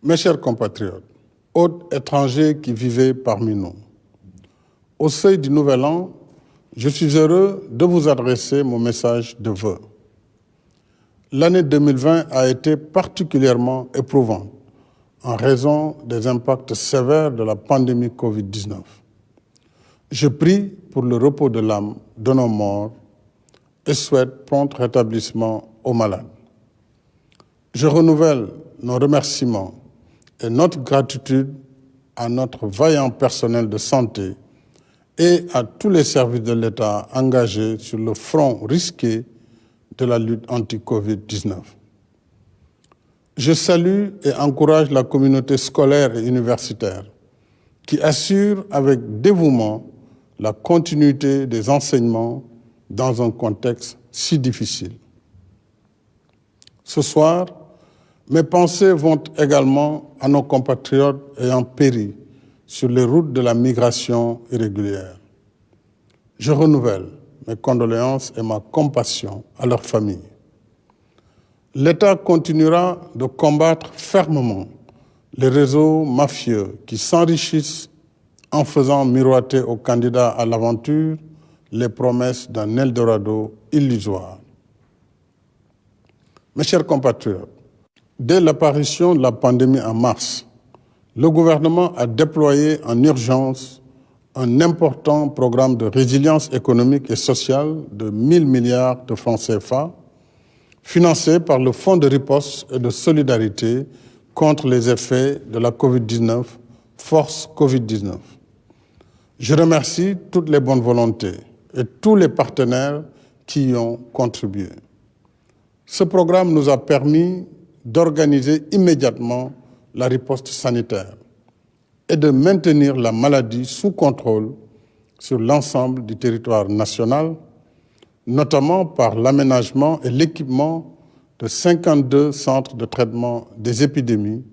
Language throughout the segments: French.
Mes chers compatriotes, hôtes étrangers qui vivaient parmi nous, au seuil du Nouvel An, je suis heureux de vous adresser mon message de vœux. L'année 2020 a été particulièrement éprouvante en raison des impacts sévères de la pandémie Covid-19. Je prie pour le repos de l'âme de nos morts et souhaite prompt rétablissement aux malades. Je renouvelle nos remerciements et notre gratitude à notre vaillant personnel de santé et à tous les services de l'État engagés sur le front risqué de la lutte anti-Covid-19. Je salue et encourage la communauté scolaire et universitaire qui assure avec dévouement la continuité des enseignements dans un contexte si difficile. Ce soir, mes pensées vont également à nos compatriotes ayant péri sur les routes de la migration irrégulière. Je renouvelle mes condoléances et ma compassion à leurs familles. L'État continuera de combattre fermement les réseaux mafieux qui s'enrichissent en faisant miroiter aux candidats à l'aventure les promesses d'un Eldorado illusoire. Mes chers compatriotes, dès l'apparition de la pandémie en mars, le gouvernement a déployé en urgence un important programme de résilience économique et sociale de 1 000 milliards de francs CFA, financé par le Fonds de riposte et de solidarité contre les effets de la Covid-19, Force Covid-19. Je remercie toutes les bonnes volontés et tous les partenaires qui y ont contribué. Ce programme nous a permis d'organiser immédiatement la riposte sanitaire et de maintenir la maladie sous contrôle sur l'ensemble du territoire national, notamment par l'aménagement et l'équipement de 52 centres de traitement des épidémies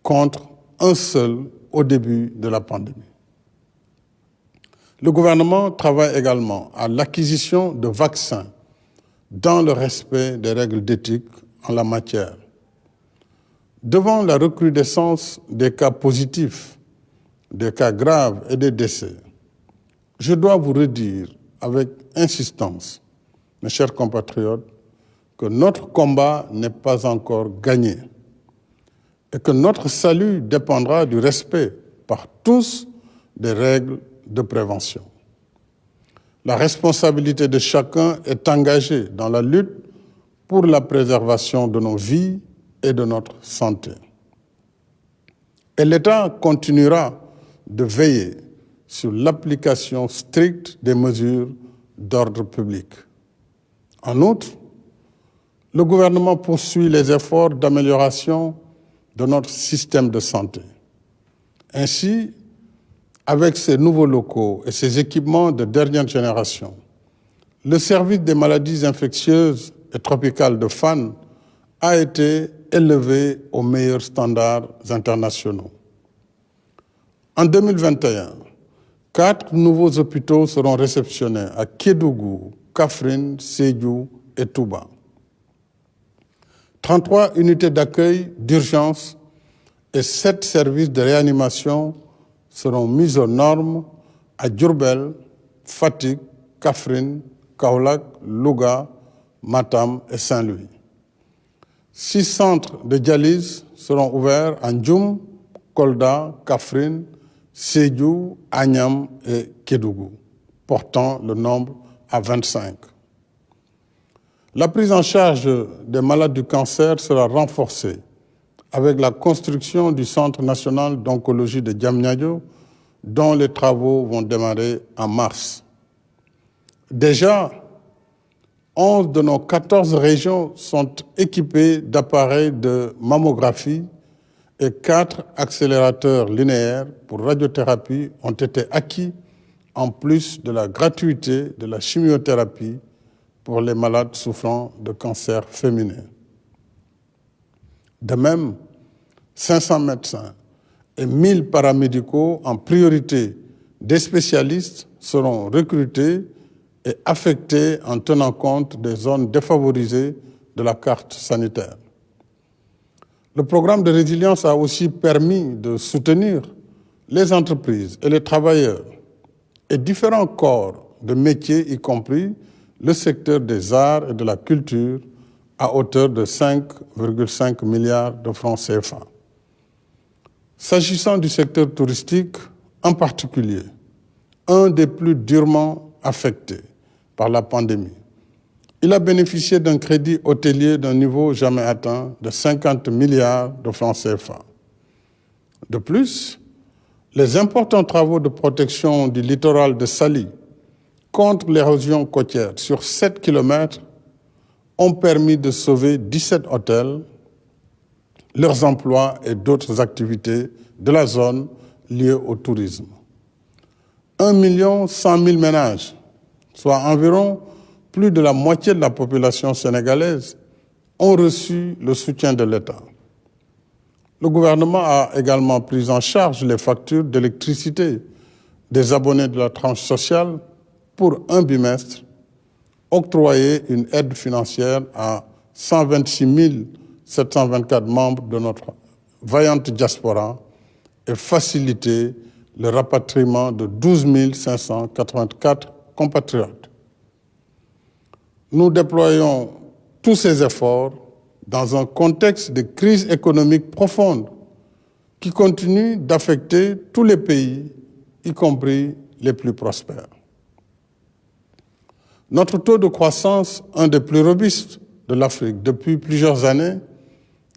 contre un seul au début de la pandémie. Le gouvernement travaille également à l'acquisition de vaccins dans le respect des règles d'éthique en la matière. Devant la recrudescence des cas positifs, des cas graves et des décès, je dois vous redire avec insistance, mes chers compatriotes, que notre combat n'est pas encore gagné et que notre salut dépendra du respect par tous des règles de prévention. La responsabilité de chacun est engagée dans la lutte pour la préservation de nos vies et de notre santé. Et l'État continuera de veiller sur l'application stricte des mesures d'ordre public. En outre, le gouvernement poursuit les efforts d'amélioration de notre système de santé. Ainsi, avec ces nouveaux locaux et ces équipements de dernière génération, le service des maladies infectieuses et tropicales de Fann a été élevé aux meilleurs standards internationaux. En 2021, 4 nouveaux hôpitaux seront réceptionnés à Kédougou, Kaffrine, Sédhiou et Touba. 33 unités d'accueil d'urgence et 7 services de réanimation seront mis aux normes à Diourbel, Fatick, Kaffrine, Kaolack, Louga, Matam et Saint-Louis. 6 centres de dialyse seront ouverts à Ndioum, Kolda, Kaffrine, Sédhiou, Agnam et Kédougou, portant le nombre à 25. La prise en charge des malades du cancer sera renforcée avec la construction du Centre national d'oncologie de Diamniadio, dont les travaux vont démarrer en mars. Déjà, 11 de nos 14 régions sont équipées d'appareils de mammographie et 4 accélérateurs linéaires pour radiothérapie ont été acquis en plus de la gratuité de la chimiothérapie pour les malades souffrant de cancer féminin. De même, 500 médecins et 1000 paramédicaux en priorité des spécialistes seront recrutés et affectés en tenant compte des zones défavorisées de la carte sanitaire. Le programme de résilience a aussi permis de soutenir les entreprises et les travailleurs et différents corps de métiers, y compris le secteur des arts et de la culture, à hauteur de 5,5 milliards de francs CFA. S'agissant du secteur touristique en particulier, un des plus durement affectés par la pandémie, il a bénéficié d'un crédit hôtelier d'un niveau jamais atteint de 50 milliards de francs CFA. De plus, les importants travaux de protection du littoral de Saly contre l'érosion côtière sur 7 km ont permis de sauver 17 hôtels, leurs emplois et d'autres activités de la zone liées au tourisme. 1 100 000 ménages, soit environ plus de la moitié de la population sénégalaise, ont reçu le soutien de l'État. Le gouvernement a également pris en charge les factures d'électricité des abonnés de la tranche sociale pour un bimestre, octroyé une aide financière à 126 724 membres de notre vaillante diaspora et facilité le rapatriement de 12 584 compatriotes. Nous déployons tous ces efforts dans un contexte de crise économique profonde qui continue d'affecter tous les pays, y compris les plus prospères. Notre taux de croissance, un des plus robustes de l'Afrique depuis plusieurs années,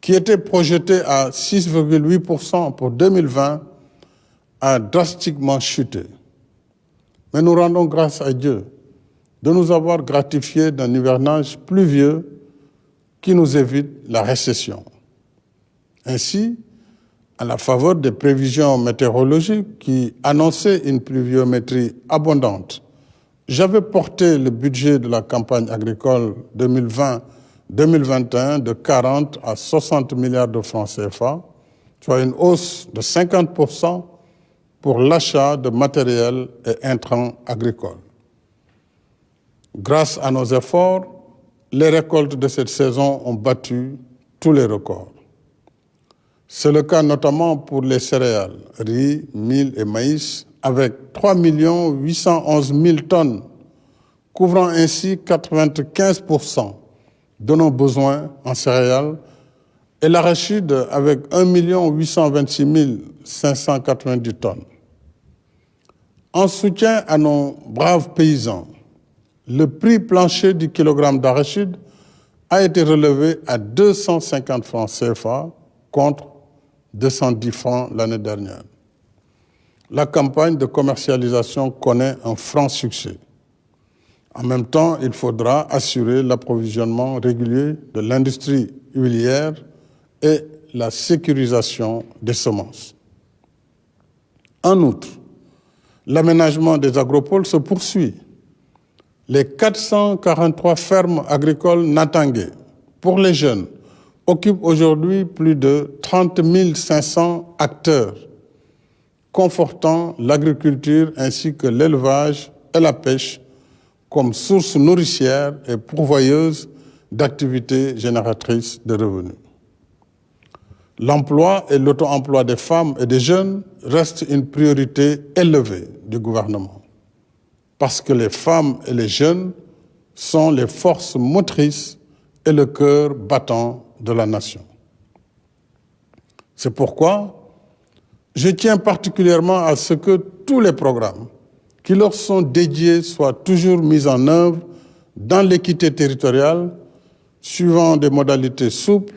qui était projeté à 6,8% pour 2020, a drastiquement chuté. Mais nous rendons grâce à Dieu de nous avoir gratifiés d'un hivernage pluvieux qui nous évite la récession. Ainsi, à la faveur des prévisions météorologiques qui annonçaient une pluviométrie abondante, j'avais porté le budget de la campagne agricole 2020-2021 de 40 à 60 milliards de francs CFA, soit une hausse de 50% pour l'achat de matériel et intrants agricoles. Grâce à nos efforts, les récoltes de cette saison ont battu tous les records. C'est le cas notamment pour les céréales, riz, mil et maïs, avec 3 811 000 tonnes, couvrant ainsi 95% de nos besoins en céréales, et l'arachide avec 1 826 590 tonnes. En soutien à nos braves paysans, le prix plancher du kilogramme d'arachide a été relevé à 250 francs CFA contre 210 francs l'année dernière. La campagne de commercialisation connaît un franc succès. En même temps, il faudra assurer l'approvisionnement régulier de l'industrie huilière et la sécurisation des semences. En outre, l'aménagement des agropoles se poursuit. Les 443 fermes agricoles Natangé, pour les jeunes, occupent aujourd'hui plus de 30 500 acteurs, confortant l'agriculture ainsi que l'élevage et la pêche comme source nourricière et pourvoyeuse d'activités génératrices de revenus. L'emploi et l'auto-emploi des femmes et des jeunes restent une priorité élevée du gouvernement, parce que les femmes et les jeunes sont les forces motrices et le cœur battant de la nation. C'est pourquoi je tiens particulièrement à ce que tous les programmes qui leur sont dédiés soient toujours mis en œuvre dans l'équité territoriale, suivant des modalités souples,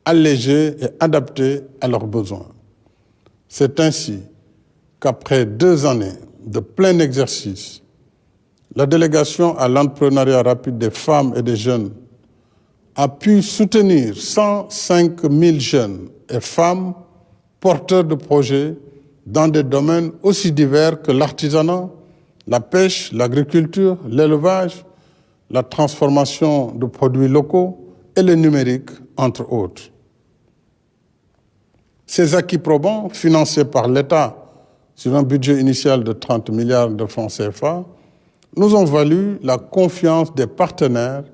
allégées et adaptées à leurs besoins. C'est ainsi qu'après 2 années de plein exercice, la délégation à l'entrepreneuriat rapide des femmes et des jeunes a pu soutenir 105 000 jeunes et femmes porteurs de projets dans des domaines aussi divers que l'artisanat, la pêche, l'agriculture, l'élevage, la transformation de produits locaux et le numérique, entre autres. Ces acquis probants, financés par l'État sur un budget initial de 30 milliards de francs CFA, nous ont valu la confiance des partenaires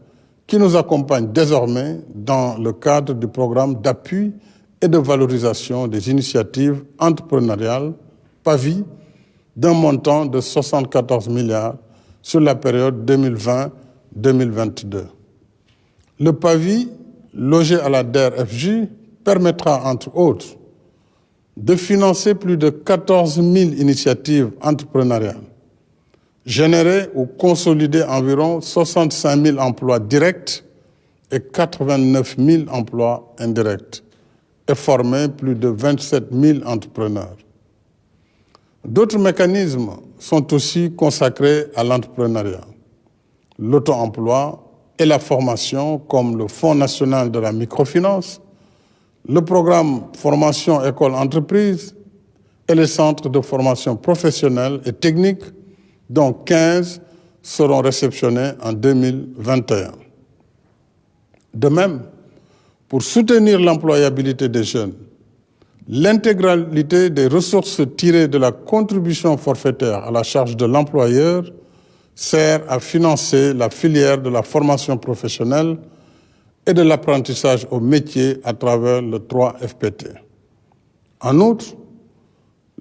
qui nous accompagnent désormais dans le cadre du programme d'appui et de valorisation des initiatives entrepreneuriales, PAVI, d'un montant de 74 milliards sur la période 2020-2022. Le PAVI, logé à la DER/FJ, permettra, entre autres, de financer plus de 14 000 initiatives entrepreneuriales, générer ou consolider environ 65 000 emplois directs et 89 000 emplois indirects, et former plus de 27 000 entrepreneurs. D'autres mécanismes sont aussi consacrés à l'entrepreneuriat, l'auto-emploi et la formation, comme le Fonds national de la microfinance, le programme Formation École Entreprise et les centres de formation professionnelle et technique, dont 15 seront réceptionnés en 2021. De même, pour soutenir l'employabilité des jeunes, l'intégralité des ressources tirées de la contribution forfaitaire à la charge de l'employeur sert à financer la filière de la formation professionnelle et de l'apprentissage au métier à travers le 3FPT. En outre,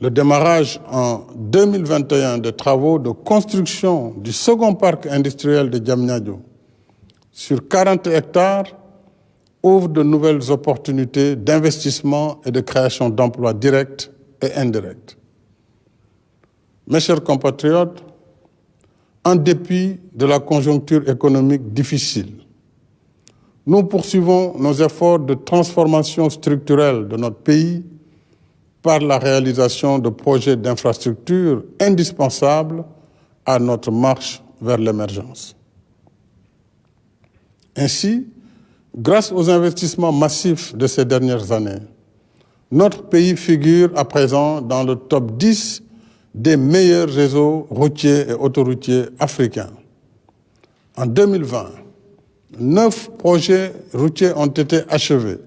le démarrage en 2021 des travaux de construction du second parc industriel de Diamniadio sur 40 hectares ouvre de nouvelles opportunités d'investissement et de création d'emplois directs et indirects. Mes chers compatriotes, en dépit de la conjoncture économique difficile, nous poursuivons nos efforts de transformation structurelle de notre pays par la réalisation de projets d'infrastructures indispensables à notre marche vers l'émergence. Ainsi, grâce aux investissements massifs de ces dernières années, notre pays figure à présent dans le top 10 des meilleurs réseaux routiers et autoroutiers africains. En 2020, 9 projets routiers ont été achevés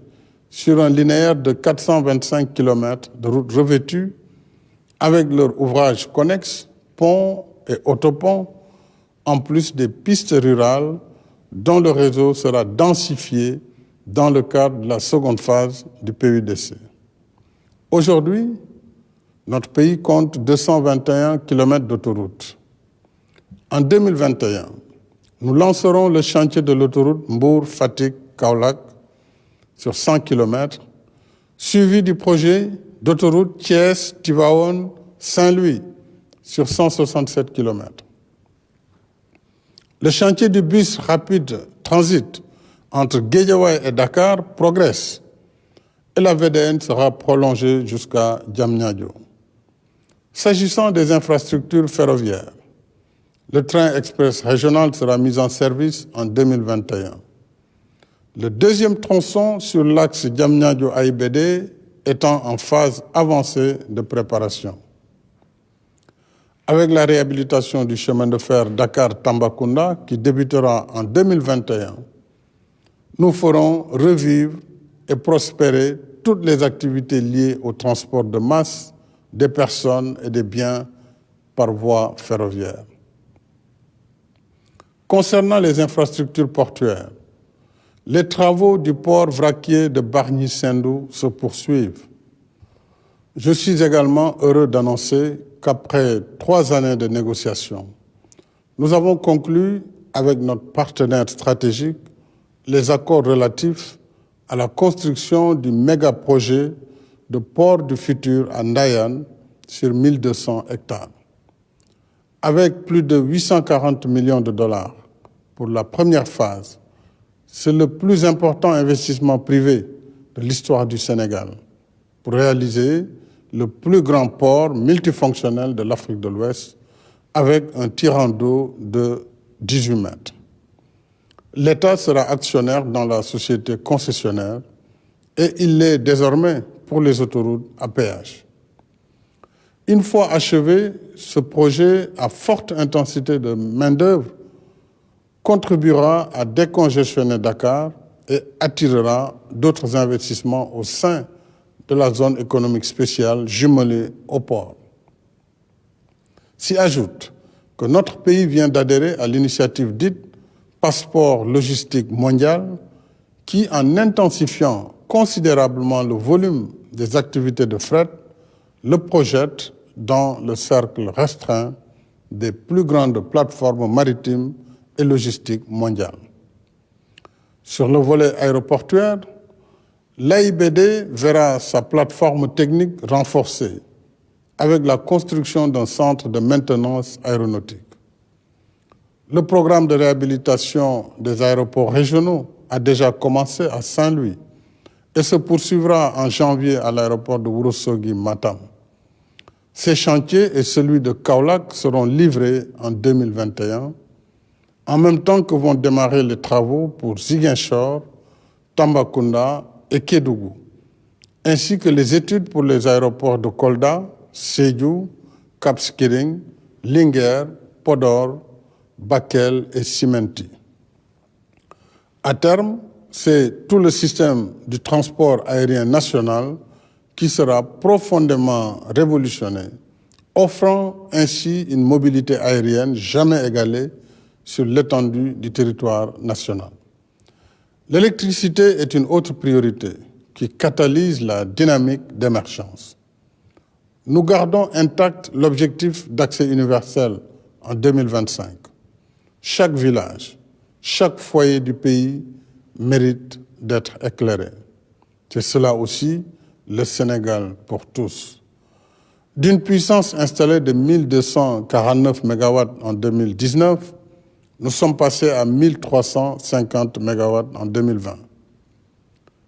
sur un linéaire de 425 km de routes revêtues avec leurs ouvrages connexes, ponts et autoponts, en plus des pistes rurales dont le réseau sera densifié dans le cadre de la seconde phase du PUDC. Aujourd'hui, notre pays compte 221 km d'autoroutes. En 2021, nous lancerons le chantier de l'autoroute Mbour-Fatick-Kaolack sur 100 km, suivi du projet d'autoroute Thiès-Tivaouane-Saint-Louis sur 167 km. Le chantier du bus rapide transit entre Guédiawaye et Dakar progresse et la VDN sera prolongée jusqu'à Diamniadio. S'agissant des infrastructures ferroviaires, le train express régional sera mis en service en 2021. Le deuxième tronçon sur l'axe Diamniadio-AIBD étant en phase avancée de préparation. Avec la réhabilitation du chemin de fer Dakar-Tambacounda qui débutera en 2021, nous ferons revivre et prospérer toutes les activités liées au transport de masse, des personnes et des biens par voie ferroviaire. Concernant les infrastructures portuaires, les travaux du port vraquier de Bargny-Sendou se poursuivent. Je suis également heureux d'annoncer qu'après 3 années de négociations, nous avons conclu avec notre partenaire stratégique les accords relatifs à la construction du méga-projet de port du futur à Ndayane sur 1200 hectares. Avec plus de 840 millions de dollars pour la première phase, c'est le plus important investissement privé de l'histoire du Sénégal pour réaliser le plus grand port multifonctionnel de l'Afrique de l'Ouest avec un tirant d'eau de 18 mètres. L'État sera actionnaire dans la société concessionnaire et il l'est désormais pour les autoroutes à péage. Une fois achevé, ce projet à forte intensité de main-d'œuvre contribuera à décongestionner Dakar et attirera d'autres investissements au sein de la zone économique spéciale jumelée au port. S'y ajoute que notre pays vient d'adhérer à l'initiative dite Passeport logistique mondial qui, en intensifiant considérablement le volume des activités de fret, le projette dans le cercle restreint des plus grandes plateformes maritimes et logistiques mondiales. Sur le volet aéroportuaire, l'AIBD verra sa plateforme technique renforcée avec la construction d'un centre de maintenance aéronautique. Le programme de réhabilitation des aéroports régionaux a déjà commencé à Saint-Louis et se poursuivra en janvier à l'aéroport de Ourossogui-Matam. Ces chantiers et celui de Kaolack seront livrés en 2021, en même temps que vont démarrer les travaux pour Ziguinchor, Tambacounda et Kédougou, ainsi que les études pour les aéroports de Kolda, Sédhiou, Cap Skirring, Linguère, Podor, Bakel et Simenti. À terme, c'est tout le système du transport aérien national qui sera profondément révolutionné, offrant ainsi une mobilité aérienne jamais égalée sur l'étendue du territoire national. L'électricité est une autre priorité qui catalyse la dynamique d'émergence. Nous gardons intact l'objectif d'accès universel en 2025. Chaque village, chaque foyer du pays mérite d'être éclairé. C'est cela aussi le Sénégal pour tous. D'une puissance installée de 1249 MW en 2019, nous sommes passés à 1350 MW en 2020.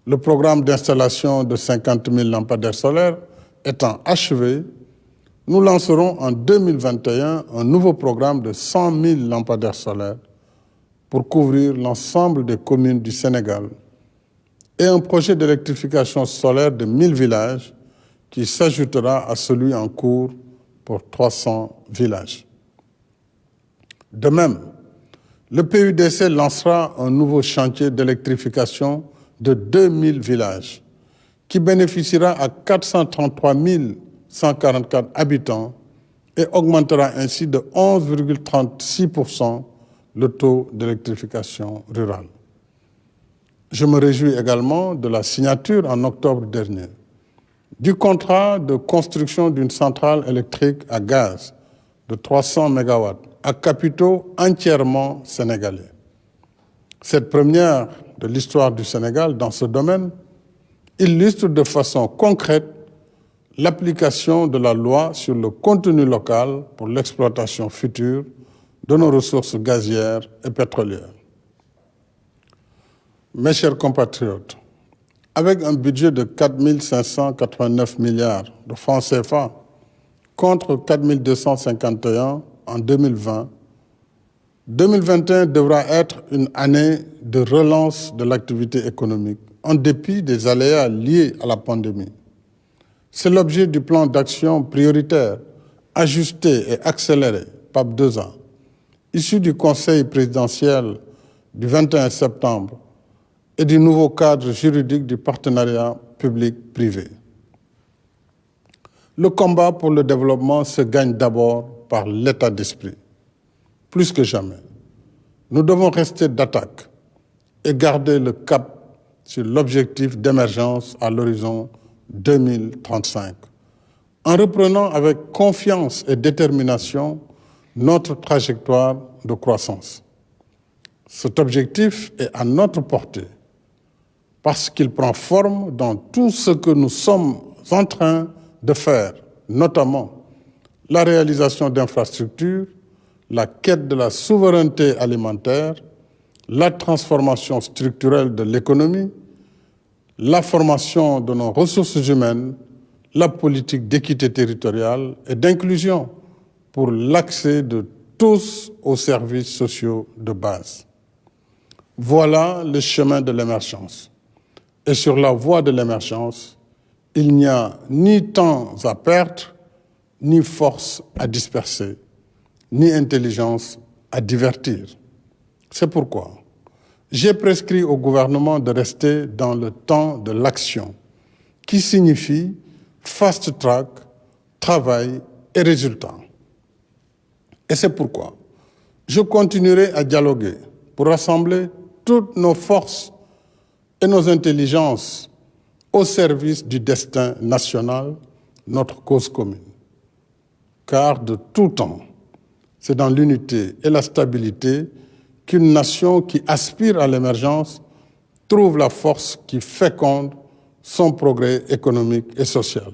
Le programme d'installation de 50 000 lampadaires solaires étant achevé, nous lancerons en 2021 un nouveau programme de 100 000 lampadaires solaires pour couvrir l'ensemble des communes du Sénégal et un projet d'électrification solaire de 1000 villages qui s'ajoutera à celui en cours pour 300 villages. De même, le PUDC lancera un nouveau chantier d'électrification de 2000 villages qui bénéficiera à 433 144 habitants et augmentera ainsi de 11,36% le taux d'électrification rurale. Je me réjouis également de la signature en octobre dernier du contrat de construction d'une centrale électrique à gaz de 300 MW à capitaux entièrement sénégalais. Cette première de l'histoire du Sénégal dans ce domaine illustre de façon concrète l'application de la loi sur le contenu local pour l'exploitation future de nos ressources gazières et pétrolières. Mes chers compatriotes, avec un budget de 4 589 milliards de francs CFA contre 4 251 en 2020, 2021 devra être une année de relance de l'activité économique, en dépit des aléas liés à la pandémie. C'est l'objet du plan d'action prioritaire, ajusté et accéléré, PAP 2A, issu du Conseil présidentiel du 21 septembre et du nouveau cadre juridique du partenariat public-privé. Le combat pour le développement se gagne d'abord par l'état d'esprit. Plus que jamais, nous devons rester d'attaque et garder le cap sur l'objectif d'émergence à l'horizon 2035, en reprenant avec confiance et détermination notre trajectoire de croissance. Cet objectif est à notre portée parce qu'il prend forme dans tout ce que nous sommes en train de faire, notamment la réalisation d'infrastructures, la quête de la souveraineté alimentaire, la transformation structurelle de l'économie, la formation de nos ressources humaines, la politique d'équité territoriale et d'inclusion pour l'accès de tous aux services sociaux de base. Voilà le chemin de l'émergence. Et sur la voie de l'émergence, il n'y a ni temps à perdre, ni force à disperser, ni intelligence à divertir. C'est pourquoi j'ai prescrit au gouvernement de rester dans le temps de l'action, qui signifie fast-track, travail et résultats. Et c'est pourquoi je continuerai à dialoguer pour rassembler toutes nos forces et nos intelligences au service du destin national, notre cause commune. Car de tout temps, c'est dans l'unité et la stabilité qu'une nation qui aspire à l'émergence trouve la force qui féconde son progrès économique et social.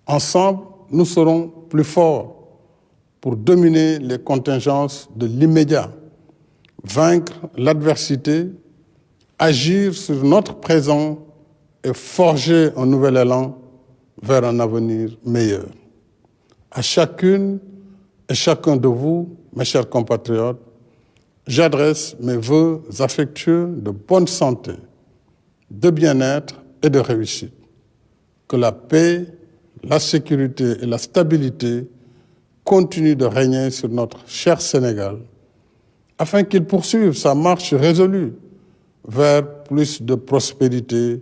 Ensemble, nous serons plus forts pour dominer les contingences de l'immédiat, vaincre l'adversité, agir sur notre présent et forger un nouvel élan vers un avenir meilleur. À chacune et chacun de vous, mes chers compatriotes, j'adresse mes vœux affectueux de bonne santé, de bien-être et de réussite. Que la paix, la sécurité et la stabilité continuent de régner sur notre cher Sénégal, afin qu'il poursuive sa marche résolue vers plus de prospérité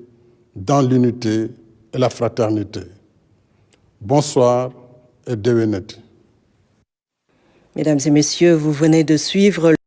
dans l'unité et la fraternité. Bonsoir et déwénati. Mesdames et messieurs, vous venez de suivre